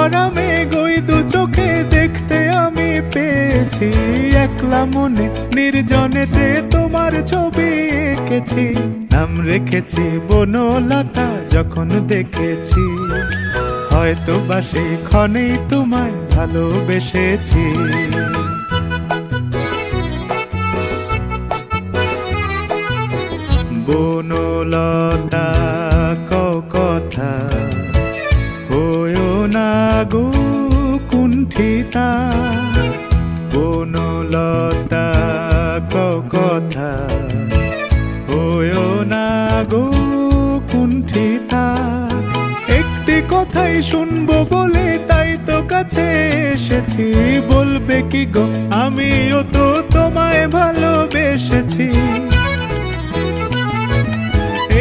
ভরা মেঘ ওই দু চোখে দেখতে আমি পেয়েছি। একলা মনে নির্জনেতে তোমার ছবি এঁকেছি, নাম রেখেছি বনলতা যখন দেখেছি। হয়তো বা সেই ক্ষণেই তোমায় ভালোবেসেছি। বনলতা কথা হয়ো না গো কুণ্ঠিতা, বনলতা কথা হয়ো না গো কুণ্ঠিতা। একটি কথাই শুনবো বলে তাই তো কাছে এসেছি। বলবে কি গো আমিও তো তোমায় ভালোবেসেছি।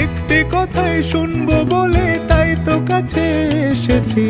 একটি কথাই শুনবো বলে তাই তো কাছে এসেছি।